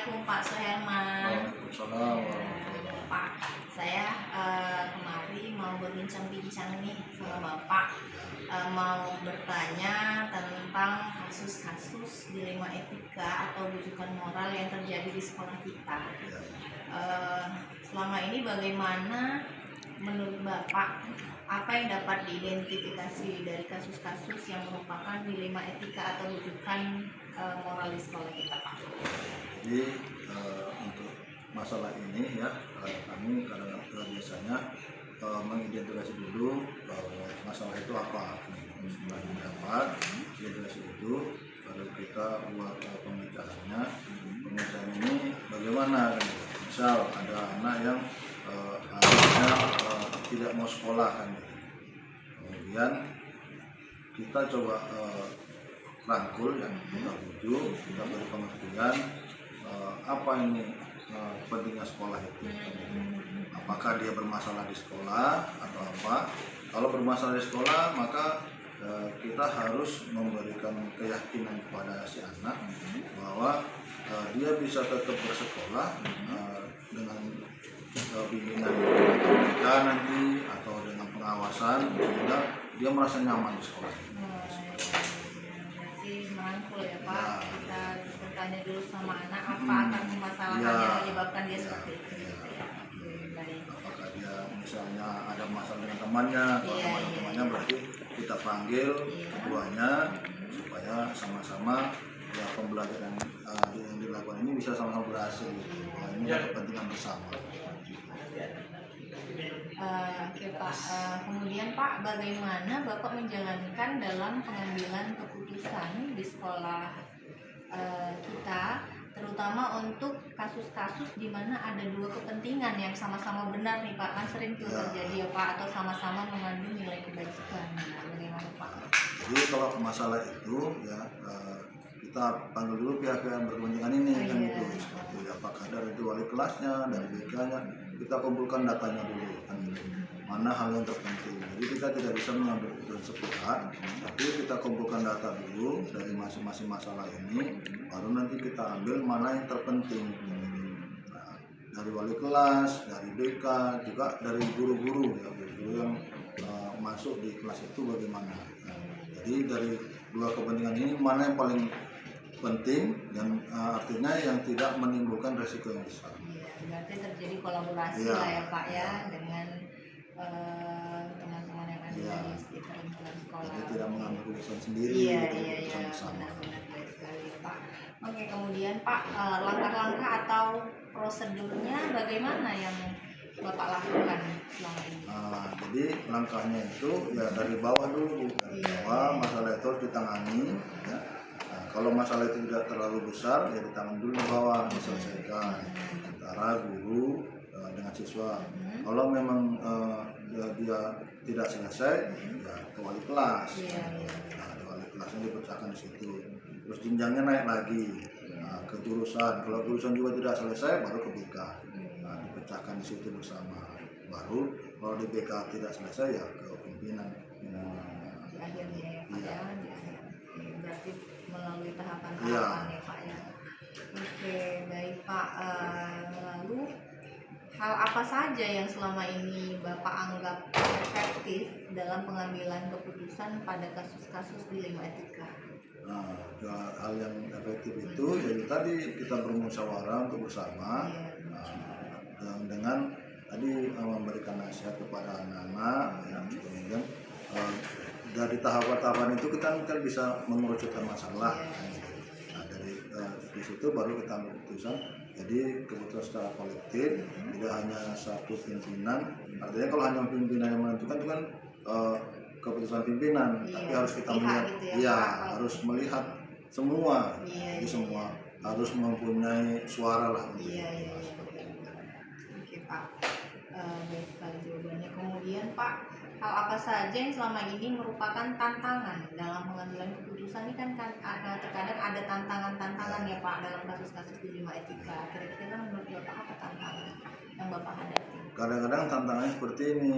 Assalamualaikum Pak Soherman. Waalaikumsalam warahmatullahi Pak, saya kemari mau berbincang-bincang nih sama Bapak, mau bertanya tentang kasus-kasus dilema etika atau rujukan moral yang terjadi di sekolah kita. Selama ini bagaimana menurut Bapak, apa yang dapat diidentifikasi dari kasus-kasus yang merupakan dilema etika atau rujukan moral di sekolah kita, Pak? Jadi untuk masalah ini ya, kami kadang biasanya mengidentifikasi dulu masalah itu apa. Setelah dapat identifikasi itu, lalu kita buat pemecahannya. Pemecahan ini bagaimana? Misal ada anak yang anaknya tidak mau sekolah kan, kemudian kita coba rangkul, yang kita rujuk, kita beri pengertian apa ini pentingnya sekolah itu, apakah dia bermasalah di sekolah atau apa. Kalau bermasalah di sekolah, maka kita harus memberikan keyakinan kepada si anak bahwa dia bisa tetap bersekolah dengan bimbingan kita nanti atau dengan pengawasan, sehingga dia merasa nyaman di sekolah. Berarti merangkul ya Pak, ya. Kita bertanya dulu sama anak apa akan permasalahannya yang menyebabkan dia seperti itu. Apakah dia misalnya ada masalah dengan temannya, kalau temannya berarti kita panggil keduanya supaya sama-sama ya pembelajaran yang dilakukan ini bisa sama-sama berhasil. Ini kepentingan bersama. Oke Pak, kemudian Pak, bagaimana Bapak menjalankan dalam pengambilan keputusan di sekolah kita, terutama untuk kasus-kasus di mana ada dua kepentingan yang sama-sama benar nih Pak, kan sering tuh terjadi ya Pak, atau sama-sama mengandung nilai kebajikan. Bagaimana Pak? Jadi kalau masalah itu ya kita panggil dulu pihak-pihak yang berkepentingan ini kan gitu, seperti apakah dari wali kelasnya, dari BK-nya, kita kumpulkan datanya dulu kan gitu. Mana hal yang terpenting. Jadi kita tidak bisa mengambil keputusan sepihak, tapi kita kumpulkan data dulu dari masing-masing masalah ini, baru nanti kita ambil mana yang terpenting. Nah, dari wali kelas, dari BK, juga dari guru-guru ya, guru yang masuk di kelas itu bagaimana. Jadi dari dua kepentingan ini mana yang paling penting dan artinya yang tidak menimbulkan resiko yang besar. Berarti terjadi kolaborasi lah ya Pak ya dengan teman-teman yang ada di sekitar lingkungan sekolah. Jadi tidak mengambil keputusan sendiri, keputusan bersama. Benar sekali Pak. Oke, kemudian Pak, langkah-langkah atau prosedurnya bagaimana yang Bapak lakukan selama ini? Jadi langkahnya itu ya dari bawah dulu, dari bawah masalah itu harus ditangani. Ya. Nah, kalau masalah itu tidak terlalu besar, ya ditangani dulu di bawah, diselesaikan antara guru dengan siswa. Kalau memang dia tidak selesai, ya ke wali kelas. Nah, wali kelasnya dipecahkan di situ. Terus jenjangnya naik lagi ke jurusan. Kalau jurusan juga tidak selesai, baru ke BK. Dipecahkan di situ bersama. Baru kalau di BK tidak selesai, ya ke pimpinan. Di akhirnya ya Pak ya. Berarti melalui tahapan-tahapan ya Pak ya. Oke, baik Pak. Lalu hal apa saja yang selama ini Bapak anggap efektif dalam pengambilan keputusan pada kasus-kasus dilema etika? Hal yang efektif itu jadi tadi kita bermusyawarah untuk bersama dengan tadi memberikan nasihat kepada anak-anak ya, kemudian dari tahapan-tahapan itu kita kan bisa mengerucutkan masalah. Nah, di situ baru kita ambil keputusan. Jadi keputusan secara kolektif, tidak hanya satu pimpinan. Artinya kalau hanya pimpinan yang menentukan itu kan keputusan pimpinan, tapi harus kita melihat, gitu harus melihat semua, jadi semua harus mempunyai suara lah. Oke Pak, baik sekali jawabannya. Kemudian Pak, hal apa saja yang selama ini merupakan tantangan dalam pengambilan keputusan ini kan terkadang ada tantangan-tantangan ya Pak dalam kasus-kasus dilema etika. Kira-kira menurut Bapak apa tantangan yang Bapak hadapi? Kadang-kadang tantangannya seperti ini,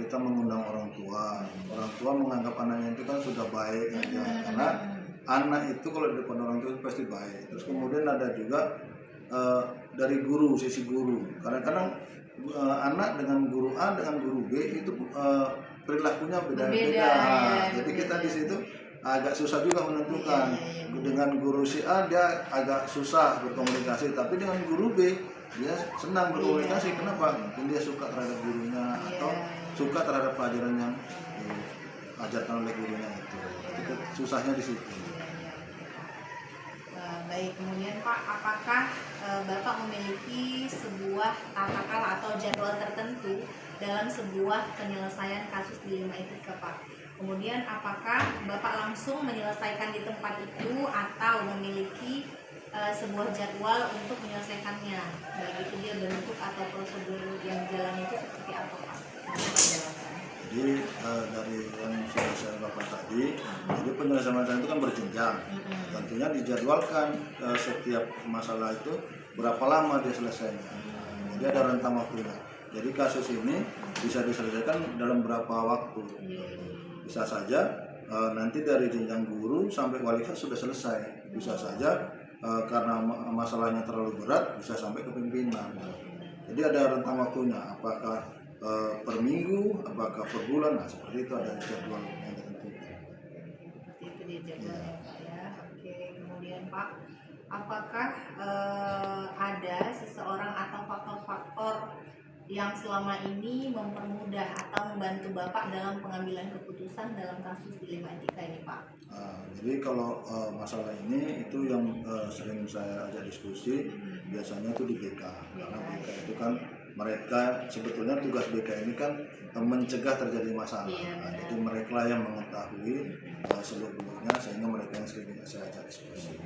kita mengundang orang tua menganggap anaknya itu kan sudah baik aja, karena anak itu kalau di depan orang tua itu pasti baik. Terus kemudian ada juga dari guru, sisi guru. Kadang-kadang anak dengan guru A dengan guru B itu perilakunya beda-beda. ya, Jadi kita di berbeda. situ agak susah juga menentukan. Iya, iya. Dengan guru si A dia agak susah berkomunikasi, tapi dengan guru B dia senang berkomunikasi. Kenapa? Mungkin dia suka terhadap gurunya atau suka terhadap pelajaran yang diajarkan oleh gurunya itu. Itu susahnya di situ. Baik, kemudian Pak, apakah Bapak memiliki sebuah tata atau jadwal tertentu dalam sebuah penyelesaian kasus dilema etika, Pak? Kemudian apakah Bapak langsung menyelesaikan di tempat itu atau memiliki sebuah jadwal untuk menyelesaikannya? Baik itu dia bentuk atau prosedur yang jalan itu seperti apa, Pak? Jadi dari yang sudah saya bapak tadi, jadi penyelesaian itu kan berjenjang. Tentunya dijadwalkan setiap masalah itu berapa lama dia selesainya. Jadi ada rentang waktunya. Jadi kasus ini bisa diselesaikan dalam berapa waktu. Bisa saja nanti dari jenjang guru sampai wali kelas sudah selesai. Bisa saja karena masalahnya terlalu berat bisa sampai ke pimpinan. Jadi ada rentang waktunya. Apakah per minggu, apakah per bulan, nah seperti itu ada jadwal yang ditentukan. Seperti itu di jadwalnya, Pak ya. Oke, kemudian Pak, apakah ada seseorang atau faktor-faktor yang selama ini mempermudah atau membantu Bapak dalam pengambilan keputusan dalam kasus dilema etika ini, Pak? Jadi kalau masalah ini itu yang sering saya ajak diskusi, biasanya itu di BK. Karena BK itu kan mereka sebetulnya tugas BK ini kan mencegah terjadi masalah. Jadi mereka yang mengetahui seluk-beluknya, sehingga mereka yang sering saya ajak diskusi.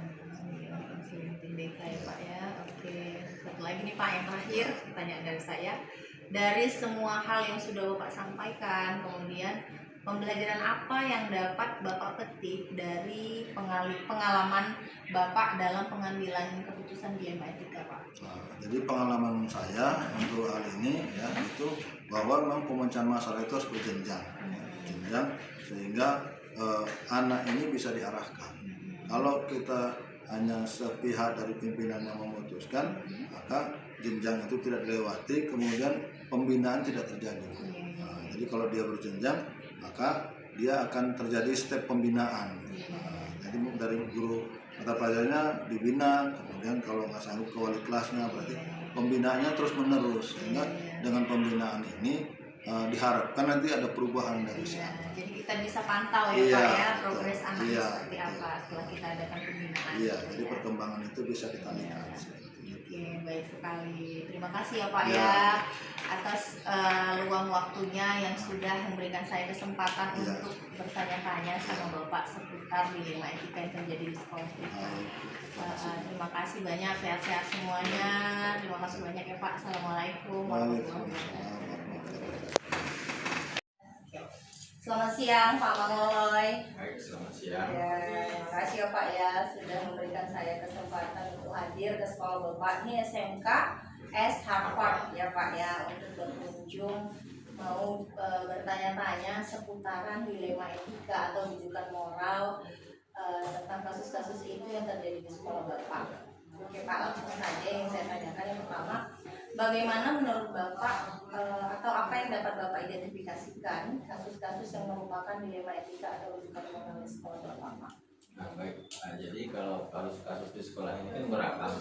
Tim BK ya Pak ya. Oke, satu lagi nih Pak, yang terakhir pertanyaan dari saya. Dari semua hal yang sudah Bapak sampaikan, kemudian pembelajaran apa yang dapat Bapak petik dari pengalaman Bapak dalam pengambilan keputusan dilema etika, Pak? Jadi pengalaman saya untuk hal ini ya itu bahwa memang pemecahan masalah itu harus berjenjang, jenjang sehingga anak ini bisa diarahkan. Kalau kita hanya sepihak dari pimpinan yang memutuskan, maka jenjang itu tidak dilewati, kemudian pembinaan tidak terjadi. Jadi kalau dia berjenjang, maka dia akan terjadi step pembinaan. Jadi dari guru mata pelajarannya dibina, kemudian kalau nggak sanggup ke wali kelasnya, berarti pembinaannya terus menerus, sehingga dengan pembinaan ini diharapkan nanti ada perubahan dari sana. Jadi kita bisa pantau ya Pak ya progres anaknya seperti apa setelah kita adakan pembinaan. Iya, jadi perkembangan itu bisa kita lihat. Oke, baik sekali. Terima kasih ya Pak ya atas luang waktunya yang sudah memberikan saya kesempatan untuk bertanya-tanya sama Bapak seputar dilema etika yang terjadi di sekolah kita. Terima kasih banyak, sehat-sehat semuanya. Terima kasih banyak ya Pak. Assalamualaikum warahmatullahi wabarakatuh. Selamat siang Pak Mangoloy. Baik, selamat siang. Ya, terima kasih ya Pak ya sudah memberikan saya kesempatan untuk hadir ke sekolah Bapak. Ini SMK S Harvard ya Pak ya, untuk berkunjung mau bertanya-tanya seputaran dilema etika atau rujukan moral tentang kasus-kasus itu yang terjadi di sekolah Bapak. Oke Pak, langsung saja yang saya tanyakan yang pertama, bagaimana menurut Bapak atau apa yang dapat Bapak identifikasikan kasus-kasus yang merupakan dilema etika atau rujukan moral di sekolah Bapak? Nah, baik. Jadi kalau kasus-kasus di sekolah ini kan beragam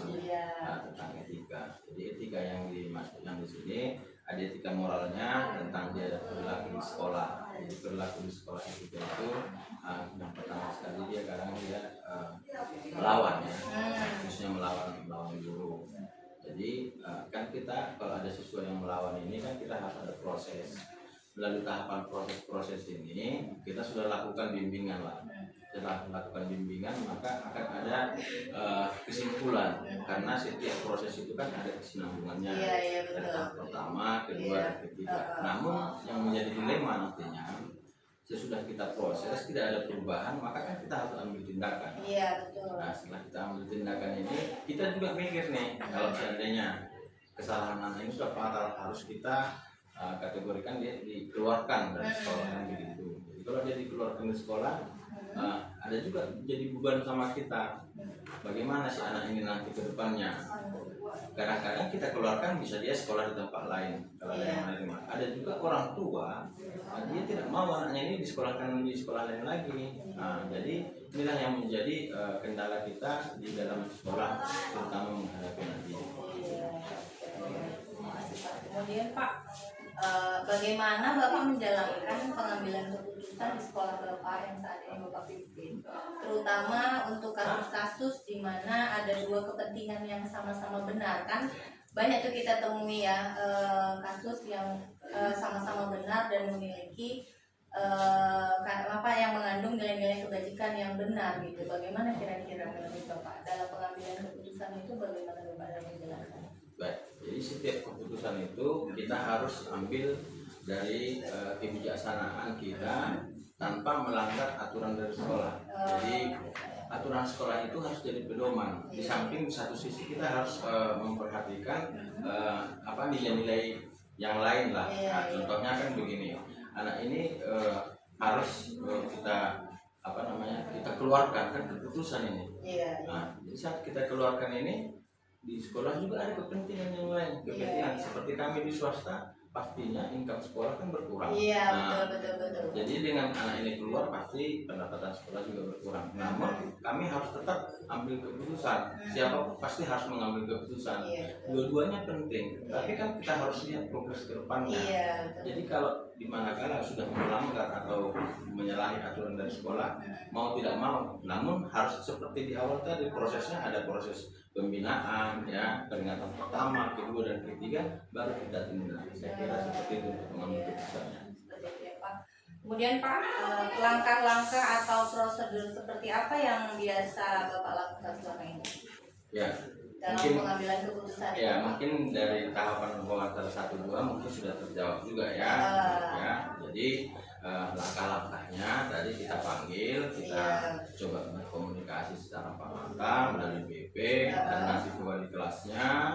tentang etika. Jadi etika yang dimaksudkan di sini ada etika moralnya tentang dia perilaku di sekolah. Jadi perilaku di sekolah etika itu yang pertama sekali dia kadang dia melawan ya, khususnya melawan guru. Jadi kan kita kalau ada siswa yang melawan ini kan kita harus ada proses. Melalui tahapan proses ini kita sudah lakukan bimbingan lah. Setelah melakukan bimbingan maka akan ada kesimpulan, karena setiap proses itu kan ada kesinambungannya dari tahap pertama, kedua, dan ketiga. Namun yang menjadi dilema nantinya sesudah kita proses tidak ada perubahan, maka kan kita harus ambil tindakan. Iya, betul. Nah, setelah kita ambil tindakan ini kita juga mikir nih, kalau seandainya kesalahan anak ini sudah fatal, harus kita kategorikan dia dikeluarkan dari sekolah kan begitu. Jadi kalau dia dikeluarkan dari sekolah, ada juga jadi beban sama kita. Bagaimana si anak ini nanti ke depannya? Kadang-kadang kita keluarkan bisa dia sekolah di tempat lain kalau ada yang lain. Ada juga orang tua dia tidak mau anaknya ini disekolahkan di sekolah lain lagi. Nah, jadi inilah yang menjadi kendala kita di dalam sekolah, terutama menghadapi nanti. Kemudian Pak, bagaimana Bapak menjalankan pengambilan keputusan di sekolah Bapak yang saat ini Bapak pimpin, terutama untuk kasus-kasus di mana ada dua kepentingan yang sama-sama benar? Kan banyak tuh kita temui ya kasus yang sama-sama benar dan memiliki yang mengandung nilai-nilai kebajikan yang benar gitu. Bagaimana kira-kira menurut Bapak dalam pengambilan keputusan itu, bagaimana Bapak dalam menjalankan? Baik, jadi setiap keputusan itu kita harus ambil dari kebijaksanaan kita tanpa melanggar aturan dari sekolah. Jadi aturan sekolah itu harus jadi pedoman. Di samping satu sisi kita harus memperhatikan nilai-nilai yang lain lah. Nah, contohnya kan begini, anak ini harus kita kita keluarkan kan keputusan ini. Nah, jadi saat kita keluarkan ini di sekolah juga ada kepentingan yang lain, kepentingan seperti kami di swasta pastinya income sekolah kan berkurang. Betul. Jadi dengan anak ini keluar pasti pendapatan sekolah juga berkurang. Namun kami harus tetap ambil keputusan. Siapapun pasti harus mengambil keputusan. Dua-duanya penting. Tapi kan kita harus lihat progres ke depannya. Jadi kalau di manakala sudah melanggar atau menyalahi aturan dari sekolah, mau tidak mau, namun harus seperti di awal tadi prosesnya ada proses pembinaan, ya, peringatan pertama, kedua dan ketiga, baru kita tindak. Saya kira seperti itu untuk mengambil keputusannya. Kemudian Pak, langkah-langkah atau prosedur seperti apa yang biasa Bapak lakukan selama ini? Ya, dalam mungkin pengambilan keputusan. Ya, mungkin dari tahapan penguatan 1-2 mungkin sudah terjawab juga ya. Ya, jadi langkah-langkahnya tadi kita panggil, kita coba berkomunikasi secara matang dari BP dan nanti ke wali kelasnya,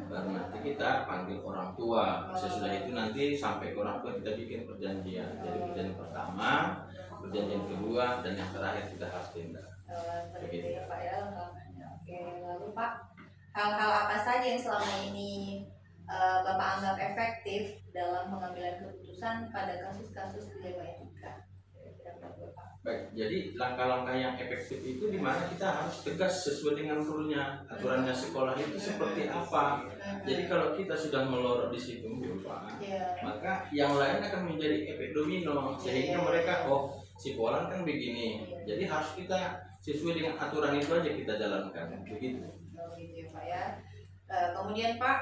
baru nanti kita panggil orang tua. Sesudah itu nanti sampai ke orang tua kita bikin perjanjian. Jadi perjanjian pertama, perjanjian kedua, dan yang terakhir kita harus tindak. Begitu ya Pak ya. Oke, lalu Pak, hal-hal apa saja yang selama ini Bapak anggap efektif dalam pengambilan keputusan pada kasus-kasus dilema etika? Baik, jadi langkah-langkah yang efektif itu di mana kita harus tegas sesuai dengan rule-nya, aturannya sekolah itu seperti apa. Jadi kalau kita sudah melorot di situ, Pak, maka yang lain akan menjadi efek domino sehingga mereka si Polan kan begini. Jadi harus kita sesuai dengan aturan itu aja kita jalankan, begitu. Gitu ya Pak ya. Kemudian Pak,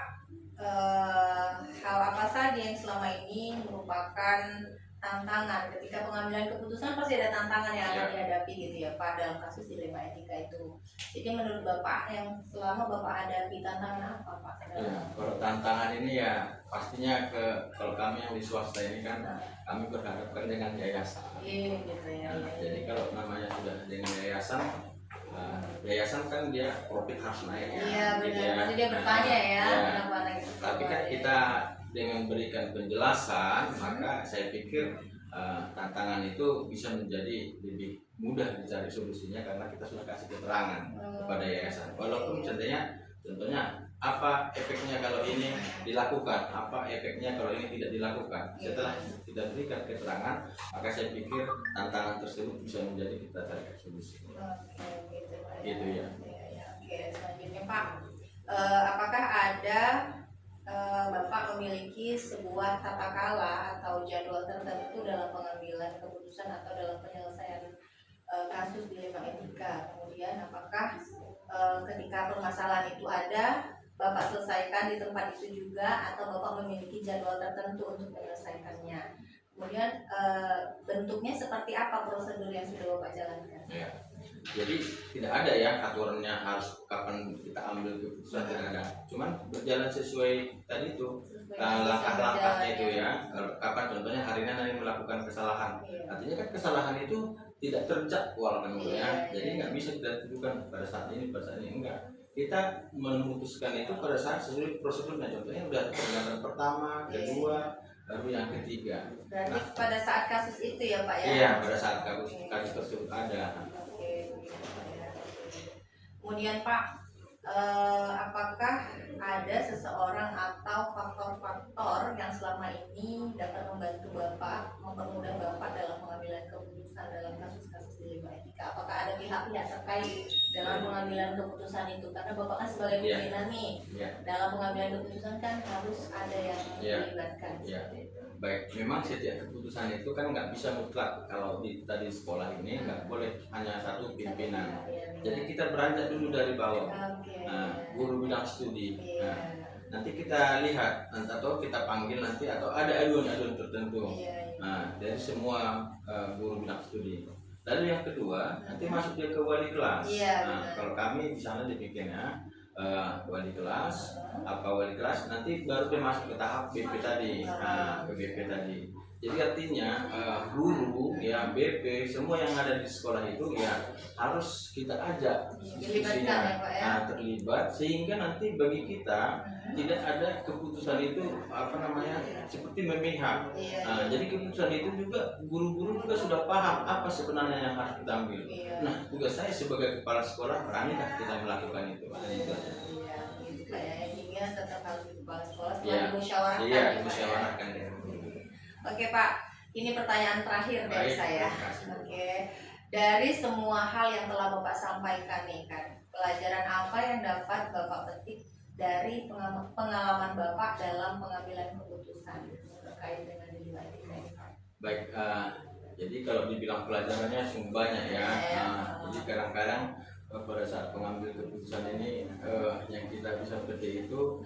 hal apa saja yang selama ini merupakan tantangan ketika pengambilan keputusan? Pasti ada tantangan yang akan dihadapi gitu ya Pak dalam kasus dilema etika itu. Jadi menurut Bapak yang selama Bapak hadapi tantangan apa Pak? Kalau tantangan ini ya pastinya kalau kami yang di swasta ini kan kami berhadapkan dengan yayasan. Gitu ya. Jadi kalau namanya sudah dengan yayasan, yayasan kan dia profit harus naik ya. Iya benar. Pasti dia bertanya ya. Kenapa gitu? Tapi kan kita dengan berikan penjelasan, maka saya pikir tantangan itu bisa menjadi lebih mudah dicari solusinya karena kita sudah kasih keterangan kepada yayasan. Walaupun contohnya apa efeknya kalau ini dilakukan, apa efeknya kalau ini tidak dilakukan. Setelah kita berikan keterangan, maka saya pikir tantangan tersebut bisa menjadi kita cari solusi. Gitu ya. Oke, selanjutnya Pak, apakah ada Bapak memiliki sebuah tata kala atau jadwal tertentu dalam pengambilan keputusan atau dalam penyelesaian kasus dilema etika? Kemudian apakah ketika permasalahan itu ada, Bapak selesaikan di tempat itu juga atau Bapak memiliki jadwal tertentu untuk menyelesaikannya? Kemudian bentuknya seperti apa prosedur yang sudah Bapak jalankan? Ya. Jadi tidak ada ya aturannya harus kapan kita ambil keputusan, tidak ada. Cuman berjalan sesuai tadi itu langkah-langkahnya itu ya. Kapan contohnya hari ini nanti melakukan kesalahan. Artinya kan kesalahan itu tidak terjadwal kan ya. Jadi nggak bisa kita tentukan pada saat ini enggak. Kita memutuskan itu pada saat sesuai prosedurnya. Contohnya udah peringatan pertama, kedua, baru yang ketiga. Berarti pada saat kasus itu ya Pak ya? Iya, pada saat kasus tersebut ada. Kemudian Pak, apakah ada seseorang atau faktor-faktor yang selama ini dapat membantu Bapak, mempermudah Bapak dalam pengambilan keputusan dalam kasus-kasus dilema etika? Apakah ada pihak-pihak terkait dalam pengambilan keputusan itu? Karena Bapak kan sebagai pimpinan nih, dalam pengambilan keputusan kan harus ada yang dilibatkan. Baik, memang setiap keputusan itu kan nggak bisa mutlak. Kalau di sekolah ini nggak boleh hanya satu pimpinan. Jadi kita beranjak dulu dari bawah. Nah, guru bidang studi. Nah, nanti kita lihat atau kita panggil nanti atau ada aduan-aduan tertentu. Nah, dari semua guru bidang studi. Lalu yang kedua nanti masuk dia ke wali kelas. Nah, kalau kami di sana dibikinnya wali kelas, wali kelas nanti baru dia masuk ke tahap BP tadi, ke BP tadi. Jadi artinya guru, ya BP, semua yang ada di sekolah itu ya harus kita ajak diskusinya, terlibat sehingga nanti bagi kita tidak ada keputusan itu seperti memihak. Jadi keputusan itu juga guru-guru juga sudah paham apa sebenarnya yang harus kita ambil. Nah, tugas saya sebagai kepala sekolah beranikah kita melakukan itu? Intinya tetap harus di kepala sekolah setelah dimusyawarahkan. Oke Pak, ini pertanyaan terakhir dari saya. Dari semua hal yang telah Bapak sampaikan nih kan, pelajaran apa yang dapat Bapak petik dari pengalaman Bapak dalam pengambilan keputusan terkait dengan dilema etika ini? Baik, jadi kalau dibilang pelajarannya sungguh banyak ya. Jadi kadang-kadang pada saat pengambil keputusan ini yang kita bisa petik itu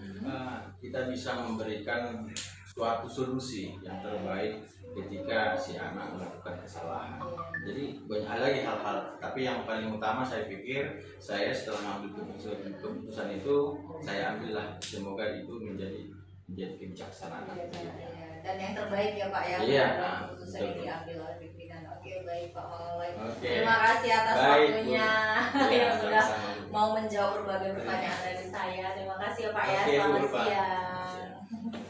kita bisa memberikan suatu solusi yang terbaik ketika si anak melakukan kesalahan. Jadi banyak lagi hal-hal, tapi yang paling utama saya pikir saya setelah mengambil keputusan itu saya ambillah, semoga itu menjadi kebijaksanaan. Dan yang terbaik ya Pak ya, keputusan yang diambil oleh pimpinan. Oke, baik Pak Maulai. Terima kasih atas waktunya yang sudah mau menjawab berbagai pertanyaan dari saya. Terima kasih ya Pak ya, selamat siang.